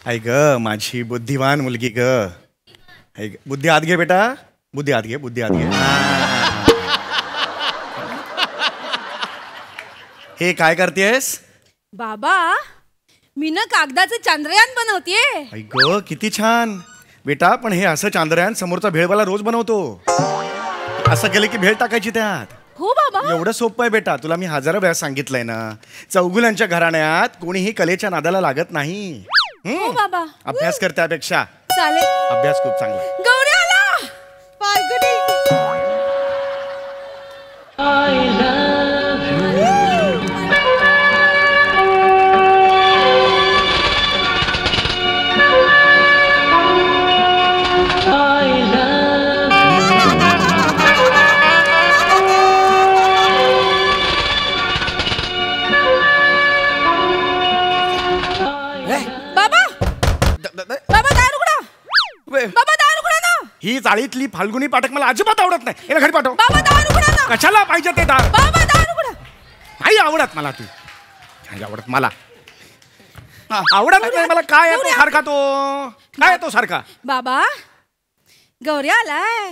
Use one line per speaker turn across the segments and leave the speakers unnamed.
आई ग माझी बुद्धिवान मुलगी ग. बुद्धी आत घे बेटा, बुद्धी आत घे, बुद्धी आत घे. हे काय करतेस?
बाबा मी ना कागदाचं चांद्रयान बनवतेय.
आई ग किती छान बेटा. पण हे असं चांद्रयान समोरचा भेळवाला रोज बनवतो. असं केलं की भेळ टाकायची त्यात.
हो बाबा.
एवढं सोपं आहे बेटा. तुला मी हजारो वेळा सांगितलंय ना, चौगुलांच्या घराण्यात कोणीही कलेच्या नादाला लागत नाही.
हो बाबा.
अभ्यास कर त्यापेक्षा.
चालेल.
अभ्यास खूप चांगला.
गौरी आला. फाल्गुनी.
ही चाळीतली फाल्गुनी पाठक मला अजिबात आवडत नाही. याला घरी पाठव.
बाबा दार उघडा ना.
कशाला पाहिजे ते दार?
बाबा दार उघडा.
नाही आवडत मला. तू नाही आवडत मला. आवडत नाही मला. काय आहे तो सारखा? तो काय आहे तो सारखा?
बाबा गौरी आलाय.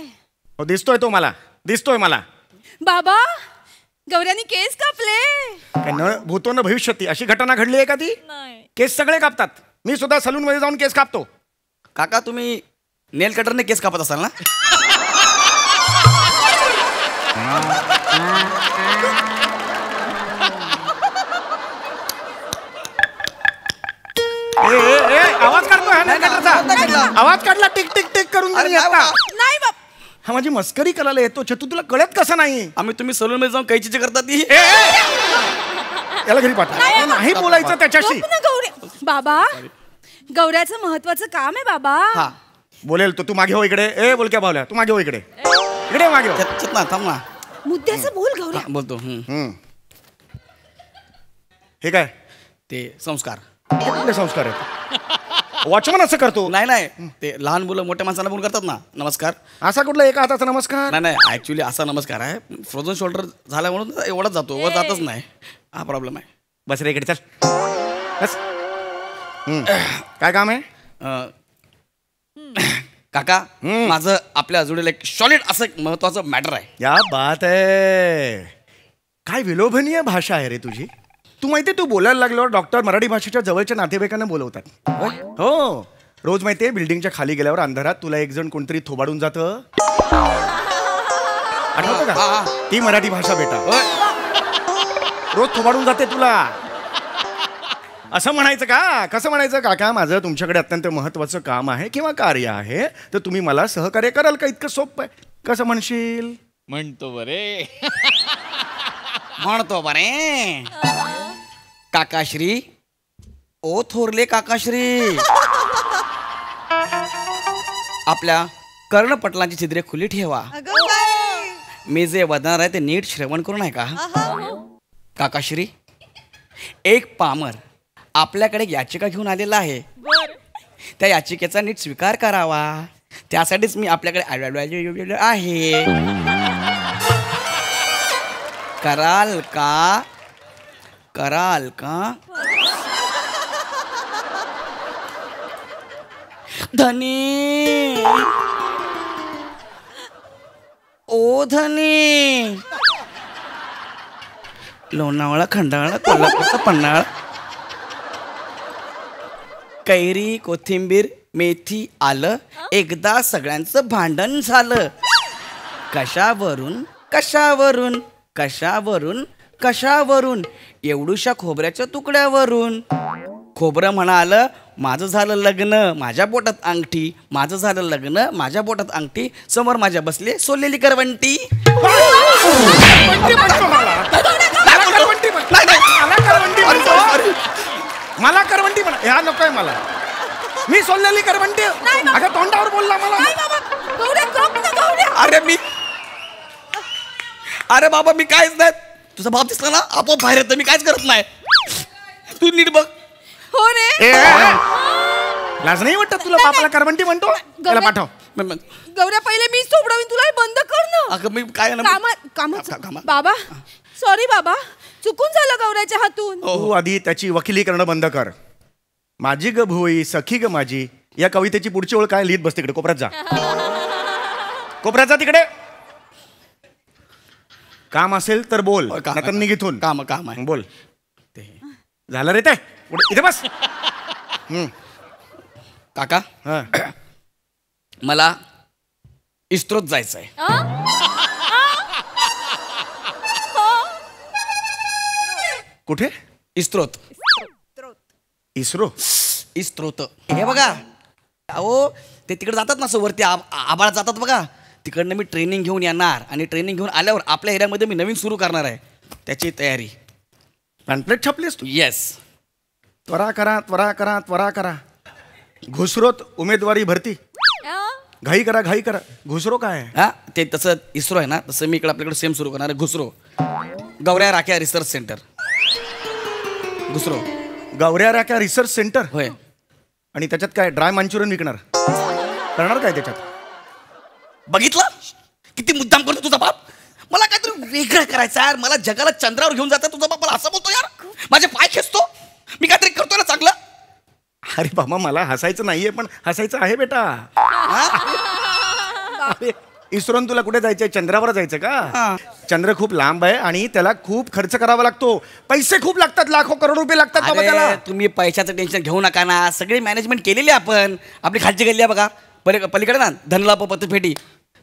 हो दिसतोय तो मला. दिसतोय मला.
बाबा गौऱ्यानी केस कापले.
काय न भूतो न भविष्यती अशी घटना घडली आहे का ती? केस सगळे कापतात. मी सुद्धा सलून मध्ये जाऊन केस कापतो.
काका तुम्ही नेल कटरने केस कापत असाल ना?
आवाज काढतो. आवाज काढला टिक टिक टिक करून.
नाही बाबा.
हा माझी मस्करी करायला येतो. छतू तुला कळत कसं नाही?
आम्ही तुम्ही सलून मध्ये जाऊन कैचीचे करतात ती.
याला घरी पाठवा. नाही बोलायचं त्याच्याशी.
बाबा गौऱ्याचं महत्वाचं काम आहे बाबा.
बोलेल तो. तू मागे हो इकडे. ए बोल क्या भावल्या. तू मागे हो इकडे. इकडे मागे हो.
ना थांब ना.
मुद्द्याचं बोल गौऱ्या.
बोलतो.
हे काय?
ते संस्कार.
कुठले संस्कार आहेत? वॉचमन असं करतो?
नाही नाही, ते लहान मुलं मोठ्या माणसांना बोल करतात ना नमस्कार.
असा कुठला एका हाताचा नमस्कार?
नाही नाही, ऍक्च्युली असा नमस्कार आहे. फ्रोझन शोल्डर झाला म्हणून एवढाच जातो, वर जातच नाही. हा प्रॉब्लेम आहे.
बस रे इकडे चल. बस. काय काम आहे?
काका माझं आपल्या जोडीला एक सॉलिड असं एक महत्वाचं मॅटर आहे.
या बात आहे. काय विलोभनीय भाषा आहे रे तुझी. तू माहितीये तू बोलायला लागल्यावर डॉक्टर मराठी भाषेच्या जवळच्या नातेवाईकांना बोलवतात. हो रोज माहितीये बिल्डिंगच्या खाली गेल्यावर अंधारात तुला एक जण कोणतरी थोबाडून जातं. आठवतं का? ती मराठी भाषा बेटा. रोज थोबाडून जाते तुला. असं म्हणायचं का? कसं म्हणायचं? काका माझं तुमच्याकडे अत्यंत महत्वाचं काम आहे किंवा कार्य आहे, तर तुम्ही मला सहकार्य कराल का? इतकं सोपं आहे. कसं म्हणशील?
म्हणतो बरे.
म्हणतो बरे. काकाश्री, ओ थोरले काकाश्री, आपल्या कर्णपटलांची छिद्रे खुली ठेवा. मी जे वदणार आहे ते नीट श्रवण करून आहे का? काकाश्री, एक पामर आपल्याकडे याचिका घेऊन आलेला आहे. त्या याचिकेचा नीट स्वीकार करावा. त्यासाठीच मी आपल्याकडे आहे. कराल का? कराल का? धनी, ओ धनी, लोणावळा, खंडाळा, कोल्हापूरचा पन्हाळा, कैरी, कोथिंबीर, मेथी, आलं, एकदा सगळ्यांचं भांडण झालं. कशावरून कशावरून कशावरून कशावरून? एवढूशा खोबऱ्याच्या तुकड्यावरून. खोबरं म्हणालं माझं झालं लग्न, माझ्या पोटात अंगठी, माझं झालं लग्न, माझ्या पोटात अंगठी, समोर माझ्या बसले सोललेली करवंटी.
मला करवंटी म्हणा. ह्या नकोय मला. मी सोललेली करवंटी. अगं तोंडावर बोलला मला.
अरे बाबा मी कायच नाही. तुझा बाप दिसला ना आपोआप बाहेर येतं. मी कायच करत नाही. तू नीट बघ.
हो रे.
लाज नाही वाटत तुला? बापाला करवंटी म्हणतो. त्याला पाठव.
गौऱ्या पहिले मी सोडवीन तुला. बंद कर ना.
अगं मी काय
कामात. बाबा सॉरी बाबा, चुकून झालं गौऱ्याच्या हातून.
तू आधी त्याची वकिली करणं बंद कर. माझी ग भुई सखी ग माझी या कवितेची पुढची ओळ काय लिहित बस तिकडे कोपऱ्यात जा. कोपऱ्यात जा तिकडे. काम असेल तर बोल नाहीतर निघ इथून.
काम आहे.
बोल. झालं रे ते इथे बस.
काका
हा.
मला इस्रोत जायचंय.
कुठे?
इस्रोत.
इस्रो.
इस्रोत हे बघा. अहो ते तिकडे जातात ना, असं वरती आबाळात जातात बघा. तिकडनं मी ट्रेनिंग घेऊन येणार आणि ट्रेनिंग घेऊन आल्यावर आपल्या एरियामध्ये मी नवीन सुरू करणार आहे. त्याची तयारी.
पॅम्पलेट छापलीस तू?
येस.
त्वरा करा त्वरा करा त्वरा करा. घुसरोत उमेदवारी भरती. घाई करा घाई करा. घुसरो काय आहे?
हा ते तसं इस्रो आहे ना, तसं मी इकडे आपल्याकडे सेम सुरू करणार आहे. घुसरो गौऱ्या राख्या रिसर्च सेंटर. घुसरो
गौऱ्या राख्या रिसर्च सेंटर.
होय.
आणि त्याच्यात काय ड्राय मांचुरियन विकणार? करणार काय त्याच्यात?
बघितलं किती मुद्दाम करतो तुझा बाप. मला काहीतरी वेगळं करायचं यार. मला जगाला चंद्रावर घेऊन जाता तुझा बाप. मला असं बोलतो यार. माझे पाय खेचतो. मी काहीतरी करतोय ना चांगलं.
अरे बाबा मला हसायचं नाहीये पण हसायचं आहे बेटा. इस्रोन तुला कुठे जायचंय? चंद्रावर जायचं का? चंद्र खूप लांब आहे आणि त्याला खूप खर्च करावा लागतो. पैसे खूप लागतात. लाखो करोड रुपये लागतात बाबा त्याला.
तुम्ही पैशाचं टेन्शन घेऊ नका ना. सगळी मॅनेजमेंट केलेली आपण. आपली खालची गल्ली आहे बघा पलीकडे ना धनलाभ पतपेढी.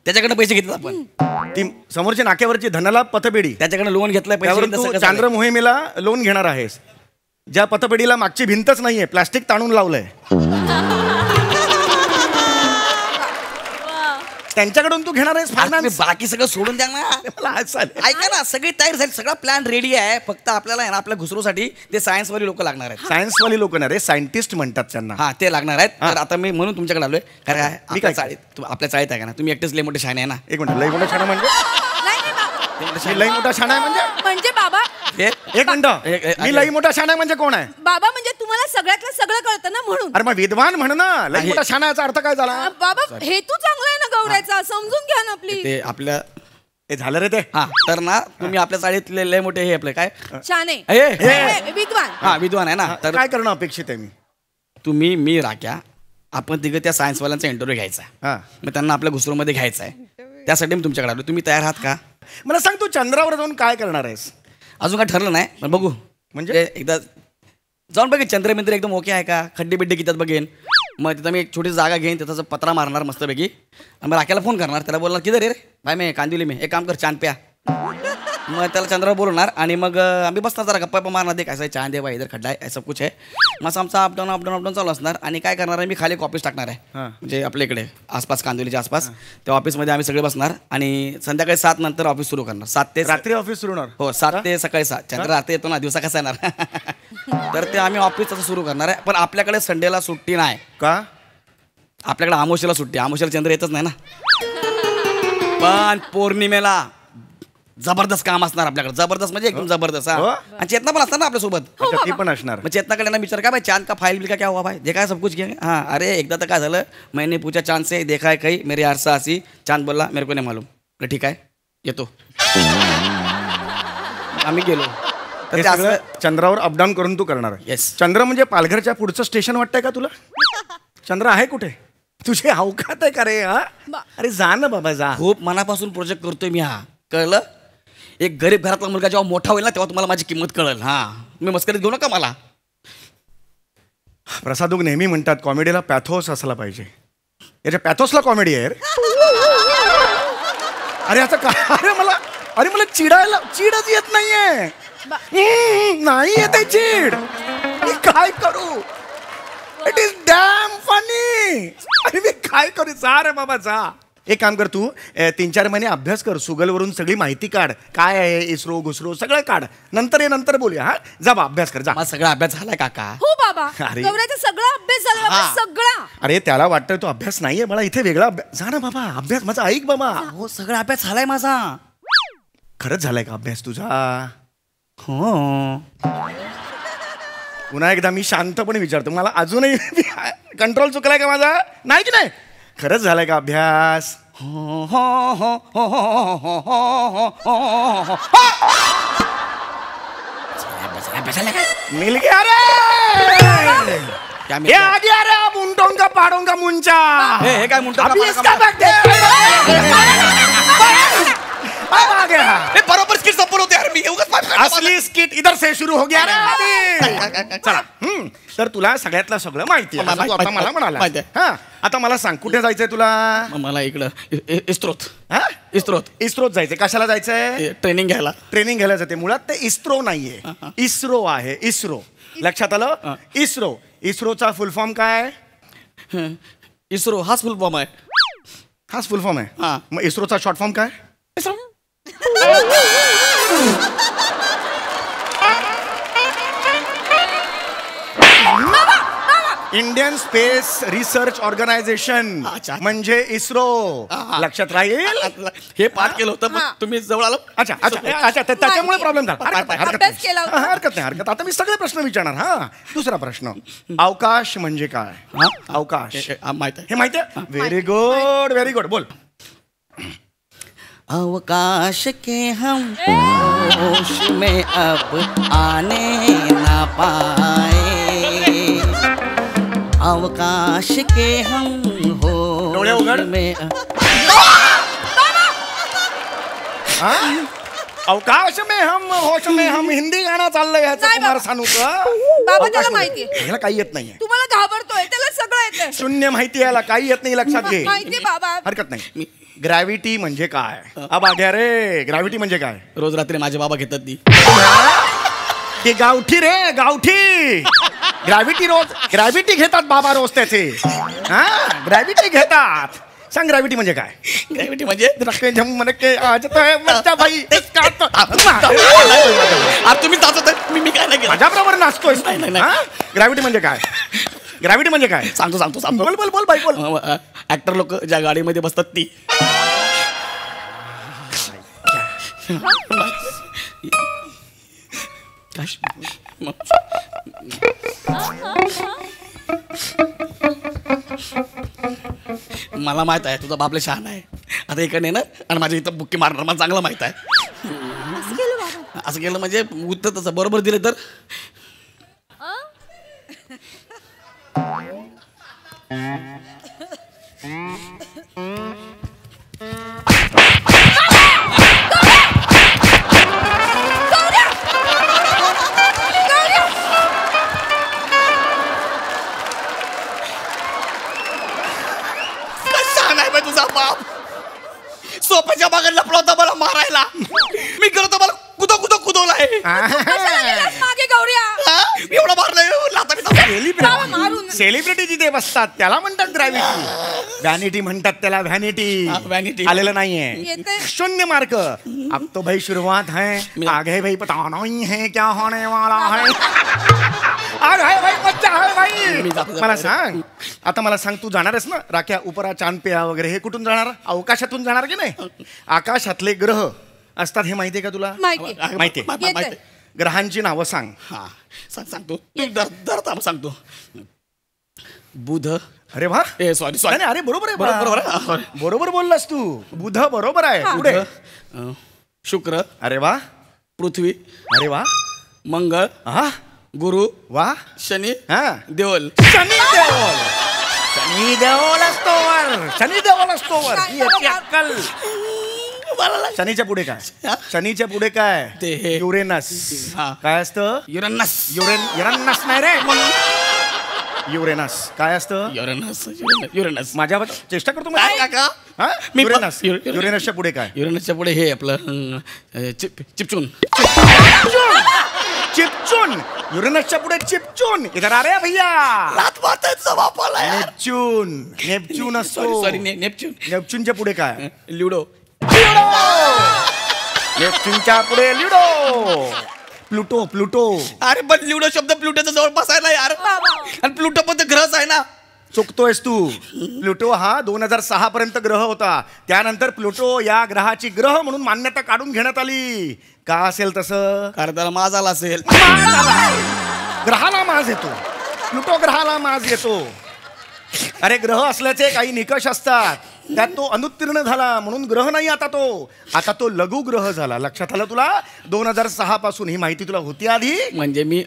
त्याच्याकडे पैसे घेतले आपण.
ती समोरच्या नाक्यावरची धनाला पतपेढी.
त्याच्याकडे लोन घेतलंय
त्यावर तू चांद्र मोहिमेला लोन घेणार आहेस. ज्या पतपेढीला मागची भिंतच नाहीये, प्लास्टिक ताणून लावलंय. त्यांच्याकडून तू घेणार आहेस फायनान्स.
बाकी सगळं सोडून द्या ना. ऐका ना, सगळी तयारी झाली. सगळा प्लॅन रेडी आहे. फक्त आपल्याला आहे ना आपल्या घुसरोसाठी ते सायन्सवाली लोक लागणार आहेत.
सायन्सवाली लोक ना रे, सायंटिस्ट म्हणतात त्यांना.
हा ते लागणार आहेत. तर आता मी म्हणून तुमच्याकडे आलोय. कारण मी काय चाळीत आपल्या चाळीत आहे का ना. तुम्ही एकटेच लय मोठे शाणे आहे ना.
एक मिनिट. लय मोठा शाणा म्हणजे? लई मोठा शाणा आहे
म्हणजे बाबा
एक मिनिट. मी लई मोठा शाणा म्हणजे कोण आहे?
बाबा म्हणजे तुम्हाला सगळ्यातलं सगळं कळतं ना म्हणून.
अरे मग विद्वान म्हण ना. लई मोठा शाणाचा अर्थ काय झाला?
बाबा हेतू चांगला आहे ना गौऱ्याचा. समजून घ्या ना प्लीज.
ते आपल्या
हे झालं रे ते.
हा तर ना तुम्ही आपल्या चाळीतले लय मोठे हे आपले काय
शाणे विद्वान.
हा विद्वान आहे ना. तर
काय करणं अपेक्षित आहे?
तुम्ही मी राख्या आपण तिघं त्या सायन्सवाल्यांचा इंटरव्ह्यू घ्यायचा. मग त्यांना आपल्या घुसरोमध्ये घ्यायचा आहे. त्यासाठी मी तुमच्याकडे आलो. तुम्ही तयार आहात का?
मला सांग तू चंद्रावर जाऊन काय करणार आहेस?
अजून काय ठरलं नाही पण बघू. म्हणजे एकदा जाऊन बघेन चंद्रमिंत्र एकदम ओके आहे का. खड्डे बिड्डे किती बघेन. मग तिथं मी एक छोटी जागा घेईन. त्याचा पत्रा मारणार मस्तपैकी. आणि मग राख्याला फोन करणार. त्याला बोलणार किती रे भाई मी कांदिवली मी एक काम कर चांद प्या. मग त्याला चंद्रावर बोलणार आणि मग आम्ही बसणार जरा गप्पा मारणार. दे काय चांद आहे भाई इधर खड्डा आहे सब कुछ आहे. मग आमचा अपडाऊन चालू असणार. आणि काय करणार आहे मी खाली एक ऑफिस टाकणार आहे. म्हणजे आपल्या इकडे आसपास कांदिवलीच्या आसपास. त्या ऑफिसमध्ये आम्ही सगळे बसणार आणि संध्याकाळी 7 नंतर ऑफिस सुरू करणार. 7 ते
रात्री ऑफिस सुरू होणार.
हो 7 ते सकाळी 7. चंद्र रात्री येतो ना दिवसा कसा येणार. तर ते आम्ही ऑफिस असं सुरू करणार आहे. पण आपल्याकडे संडेला सुट्टी नाही
का?
आपल्याकडे अमावस्येला सुट्टी. अमावस्येला चंद्र येतच नाही ना. पण पौर्णिमेला जबरदस्त काम असणार आपल्याकडे. जबरदस्त म्हणजे एकदम जबरदस्त. आणि चेतना पण असणार ना आपल्यासोबत.
ती पण असणार.
मग चेतनाकडे ना विचार का भाई चांद का फाइल बिल का क्या हुआ भाई देखा है सब कुछ किया. हाँ अरे एकदा तर काय झालं मैंने पूछा चांद से देखा है कहीं मेरी आरसा हसी. चांद बोलला मेरे को नहीं मालूम. ठीक आहे येतो. आम्ही गेलो.
हे सगळं चंद्रावर अपडाऊन करून तू करणार.
येस.
चंद्र म्हणजे पालघरच्या पुढचं स्टेशन वाटतंय का तुला? चंद्र आहे कुठे? तुझे अवकात आहे का रे? अरे जा ना बाबा जा.
खूप मनापासून प्रोजेक्ट करतोय मी. हा कळलं. एक गरीब घरातला मुलगा जेव्हा मोठा होईल ना तेव्हा तुम्हाला माझी किंमत कळेल. हा तुम्ही मस्करीत घेऊ नका मला.
प्रसादूक नेहमी म्हणतात कॉमेडीला पॅथोस असला पाहिजे. याच्या पॅथोसला कॉमेडी आहे. अरे आता काय? अरे मला चिडच येत नाहीये. नाही येते चीड. मी काय करू? It is dam funny. अरे मी काय करू? जा रे बाबा जा. एक काम कर तू 3-4 महिने अभ्यास कर. सुगलवरून सगळी माहिती काढ. काय आहे इस्रो घुसरो सगळं काढ. नंतर बोलूया. हा जा बा अभ्यास कर जा.
माझा सगळा अभ्यास झालाय काका.
हो बाबा गौऱ्याचा सगळा अभ्यास झाला सगळा.
अरे त्याला वाटतं तो अभ्यास नाहीये. मला इथे वेगळा अभ्यास. जा ना बाबा अभ्यास माझा ऐक बाबा.
हो सगळा अभ्यास झालाय माझा.
खरंच झालाय का अभ्यास तुझा?
हो.
पुन्हा एकदा मी शांतपणे विचारतो. मला अजूनही कंट्रोल चुकलाय का माझा? नाही की नाही? खरंच झालाय का अभ्यास? मिल गया रे. ये आ गया रे मुंटोंगा पाडोंगा मुंचा.
हे काय म्हणतो
अभी इसका बैग दे. आ गया.
हे बरोबर स्किट संपलं होते यार मी
असली स्किट इधर से शुरू हो गया रे. चला तर तुला सगळ्यातलं सगळं माहिती आहे. असं तू आता मला म्हणाला. हा आता मला सांग कुठे जायचंय तुला.
मला इकडं इस्त्रोत
हा
इस्त्रोत
इस्रोत जायचंय. कशाला जायचंय.
ट्रेनिंग घ्यायला.
ट्रेनिंग घ्यायला जाते. मुळात ते इस्रो नाहीये इस्रो आहे. इस्रो लक्षात आलं. इस्रो इस्रोचा फुल फॉर्म काय.
इस्रो हाच फुल फॉर्म आहे.
हाच फुल फॉर्म आहे.
हा.
मग इस्रोचा शॉर्ट फॉर्म काय. इंडियन स्पेस रिसर्च ऑर्गनायझेशन
अच्छा.
म्हणजे इस्रो. लक्षात राहील.
हे पाठ केलं होतं पण तुम्ही जवळ आलो.
अच्छा अच्छा अच्छा त्याच्यामुळे प्रॉब्लेम झाला.
अभ्यास केला होता.
हरकत नाही. आता मी सगळे प्रश्न विचारणार. हा दुसरा प्रश्न अवकाश म्हणजे काय. अवकाश
माहित आहे.
हे माहिती आहे. Very good very good. बोल.
अवकाश के हम होश में अब आने ना पाए. अवकाश के हम
डोळे उघड.
होश में
अवकाश में हम होश में हम हिंदी गाणं चाललंय ह्याचं
नाही
कुमार
बाबा.
सानूचं.
बाबा त्याला माहितीये.
ह्याला काही येत नाहीये.
तुम्हाला घाबरतोय त्याला सगळं येतं.
शून्य माहिती याला काही येत नाही. लक्षात घे.
माहितीये बाबा.
हरकत नाही. ग्रॅव्हिटी म्हणजे काय. अबाघ्या रे ग्रॅव्हिटी म्हणजे काय.
रोज रात्री माझे बाबा घेतात ती.
ते गावठी रे गावठी. ग्रॅव्हिटी रोज ग्रॅव्हिटी घेतात बाबा रोज त्याचे. हा ग्रॅव्हिटी घेतात. सांग ग्रॅव्हिटी म्हणजे काय.
ग्रॅव्हिटी म्हणजे
आज तो है बच्चा भाई.
तुम्ही नाचत मी काय नाही
माझ्याबरोबर नाचतोय.
नाही.
ग्रॅव्हिटी म्हणजे काय. ग्रॅव्हिटी म्हणजे काय.
सांगतो
बोल बोल बोल बाई बोल.
ऍक्टर लोक ज्या गाडीमध्ये बसतात ती. मला माहित आहे तुझा बापले शहाणा आहे. आता इकडे येणार आणि माझ्या इथं बुक्की मारणार. मला चांगलं माहित आहे. असं केलं म्हणजे उत्तर तसं बरोबर दिलं तर. तुझा बाप सोप्याच्या बागेत लपला होता मला मारायला. मी करतो मला कुदवलाय.
मागे गौऱ्या.
एवढं मारलंय.
सेलिब्रिटी जिथे बसतात त्याला म्हणतात ग्रॅव्हिटी. व्हॅनिटी म्हणतात त्याला. व्हॅनिटी आलेलं नाहीये. शून्य मार्क. अब तो भाई शुरुआत है. आगे भाई पता नहीं है क्या होने वाला है. मला सांग आता. मला सांग तू जाणार आहेस ना राख्या उपरा चांद पेया वगैरे हे कुठून जाणार. अवकाशातून जाणार की नाही. आकाशातले ग्रह असतात हे माहितीये का तुला. माहितीये. ग्रहांची नावं सांग.
हा सांगतो. दर सांगतो. बुध.
अरे वा.
सॉरी
अरे बरोबर आहे. बरोबर बोललास तू. बुध बरोबर आहे. पुढे
शुक्र.
अरे वा.
पृथ्वी.
अरे वा.
मंगळ.
हा
गुरु.
वा.
शनी.
हा
देवल.
शनी देवल असतो वर. शनी देवल असतो वर. अक्कल. शनीच्या पुढे काय. शनीच्या पुढे काय.
ते
युरेनस. काय असतं.
युरेनस.
युरेनस नाही रे. युरेनस काय असतं.
युरेनस.
माझ्या चेष्टा करतो युरेनसच्या पुढे काय.
युरेनसच्या पुढे हे आपलं चिपचून.
युरेनसच्या पुढे चिपचून. इधर आ रे भैया. नेपच्यून असतो. नेपच्यूनच्या पुढे काय.
ल्युडो.
नेपच्यूनच्या पुढे ल्युडो. प्लुटो.
अरे पण ल्युडो शब्द प्लुटोच्या जवळ बसायला यार. आणि प्लुटो पण ग्रहच आहे ना.
चुकतोयस तू. प्लुटो हा 2006 पर्यंत ग्रह होता. त्यानंतर प्लुटो या ग्रहाची ग्रह म्हणून मान्यता काढून घेण्यात आली. का असेल तसं.
कारण त्याला माज आला असेल.
ग्रहाला माज येतो. प्लुटो ग्रहाला माज येतो. अरे ग्रह असल्याचे काही निकष असतात. त्यात तो अनुत्तीर्ण झाला म्हणून ग्रह नाही आता तो लघु ग्रह झाला. लक्षात आलं तुला? 2006 पासून ही माहिती तुला होती आधी?
म्हणजे मी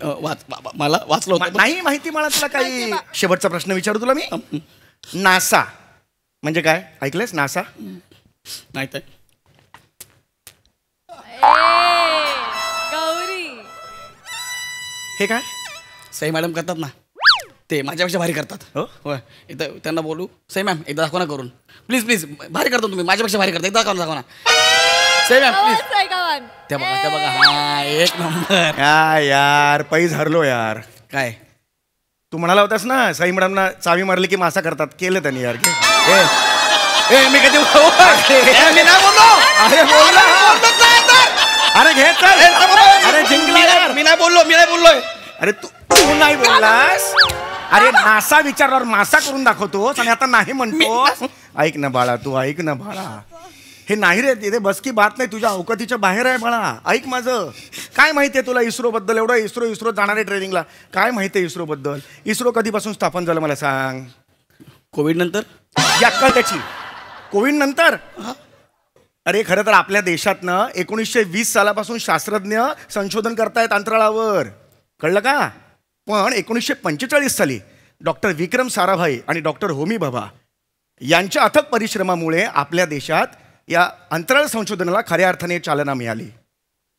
मला वाचलो
नाही माहिती मला तुला काही. शेवटचा प्रश्न विचारू तुला मी. नासा म्हणजे काय ऐकलंस? नासा
नाही तर
गौरी
हे काय सई मॅडम करतात ना, ते माझ्यापेक्षा भारी करतात.
हो
होय, इथं त्यांना बोलू, सई मॅम एकदा दाखवा ना करून प्लीज प्लीज. भारी करतो तुम्ही, माझ्यापेक्षा भारी करता. एकदा दाखवा ना सई मॅम प्लीज. त्या बघा हा एक नंबर.
काय यार पैज हरलो यार.
काय
तू म्हणाला होतास ना साई मॅडमना चावी मारली की मासा करतात. केलं त्यांनी यार.
मी कधी मी नाही बोललो.
अरे बोल अरे घे चल. अरे जिंकला यार.
मी नाही बोललोय.
अरे तू नाही बोललास. अरे नासा विचारल्यावर मासा करून दाखवतोस आणि आता नाही म्हणतोस. ऐक ना बाळा, तू ऐक ना बाळा. हे नाही रे, तिथे बस की बात नाही. तुझ्या अवकातीच्या बाहेर आहे बाळा. ऐक माझं. काय माहिती आहे तुला इस्रो बद्दल? एवढं इस्रो जाणार आहे ट्रेनिंगला. काय माहिती आहे इस्रो बद्दल? इस्रो कधीपासून स्थापन झालं मला सांग?
कोविड नंतर.
याक्कल त्याची. कोविड नंतर? अरे खरं तर आपल्या देशातनं 1920 सालापासून शास्त्रज्ञ संशोधन करतायत अंतराळावर. कळलं का? पण 1945 साली डॉक्टर विक्रम साराभाई आणि डॉक्टर होमी भाभा यांच्या अथक परिश्रमामुळे आपल्या देशात या अंतराळ संशोधनाला खऱ्या अर्थाने चालना मिळाली.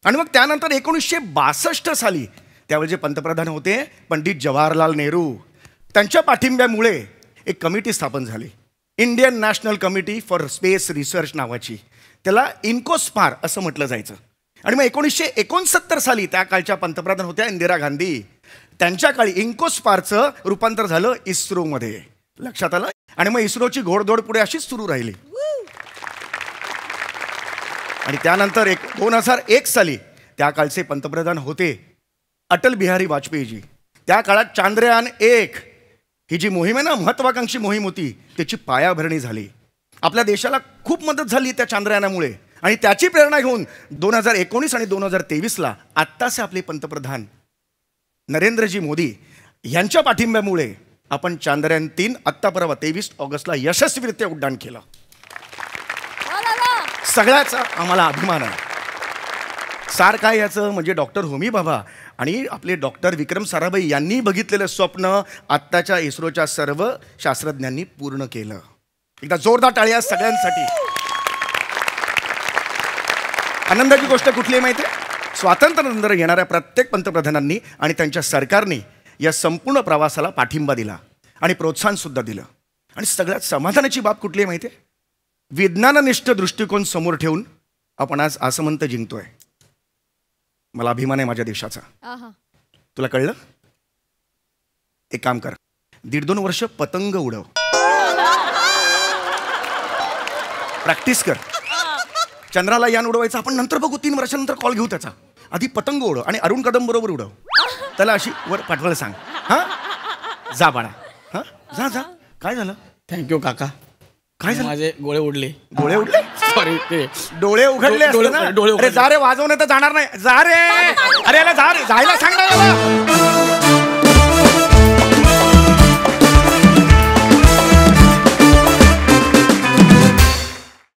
आणि मग त्यानंतर 1962 साली त्यावेळी जे पंतप्रधान होते पंडित जवाहरलाल नेहरू, त्यांच्या पाठिंब्यामुळे एक कमिटी स्थापन झाली, Indian national committee for space research नावाची. त्याला इन्कोस्पार असं म्हटलं जायचं. आणि मग 1969 साली त्या काळच्या पंतप्रधान होत्या इंदिरा गांधी. त्यांच्या काळी इन्कोस्पारचं रूपांतर झालं इस्रोमध्ये. लक्षात आलं? आणि मग इस्रोची घोडदौड पुढे अशीच सुरू राहिली. आणि त्यानंतर 2001 साली त्या काळचे पंतप्रधान होते अटल बिहारी वाजपेयीजी. त्या काळात चांद्रयान-1 ही जी मोहीम आहे ना, महत्वाकांक्षी मोहीम होती, त्याची पायाभरणी झाली. आपल्या देशाला खूप मदत झाली त्या चांद्रयानामुळे. आणि त्याची प्रेरणा घेऊन 2019 आणि 2023ला आत्ताचे आपले पंतप्रधान नरेंद्रजी मोदी यांच्या पाठिंब्यामुळे आपण चांद्रयान-3 आत्ता परवा 23 ऑगस्टला यशस्वीरित्या उड्डाण केलं. सगळ्याचा आम्हाला अभिमान आहे. सार काय याचं म्हणजे डॉक्टर होमी भाभा आणि आपले डॉक्टर विक्रम साराभाई यांनी बघितलेलं स्वप्न आत्ताच्या इस्रोच्या सर्व शास्त्रज्ञांनी पूर्ण केलं. एकदा जोरदार टाळ्या सगळ्यांसाठी. आनंदाची गोष्ट कुठली आहे माहिती आहे? स्वातंत्र्यानंतर येणाऱ्या प्रत्येक पंतप्रधानांनी आणि त्यांच्या सरकारने या संपूर्ण प्रवासाला पाठिंबा दिला आणि प्रोत्साहन सुद्धा दिलं. आणि सगळ्यात समाधानाची बाब कुठली आहे माहिती आहे? विज्ञाननिष्ठ दृष्टिकोन समोर ठेवून आपण आज आसमंत जिंकतोय. मला अभिमान आहे माझ्या देशाचा. तुला कळलं? एक काम कर, 1.5-2 वर्ष पतंग उडव, प्रॅक्टिस कर. चंद्राला यान उडवायचं आपण नंतर बघू, 3 वर्षानंतर कॉल घेऊ त्याचा. आधी पतंग उडव आणि अरुण कदम बरोबर उडव. त्याला अशी वर पाठवायला सांग. हा जा बाळा. हा जा जा. काय झालं?
थँक्यू काका.
काय झालं?
माझे गोळे उडले.
डोळे उडले?
सॉरी,
डोळे उघडले असते ना?
डोळे
अरे जा रे, वाजवणे तर जाणार नाही. जा रे. अरे याला जा रे, जायला सांग ना याला.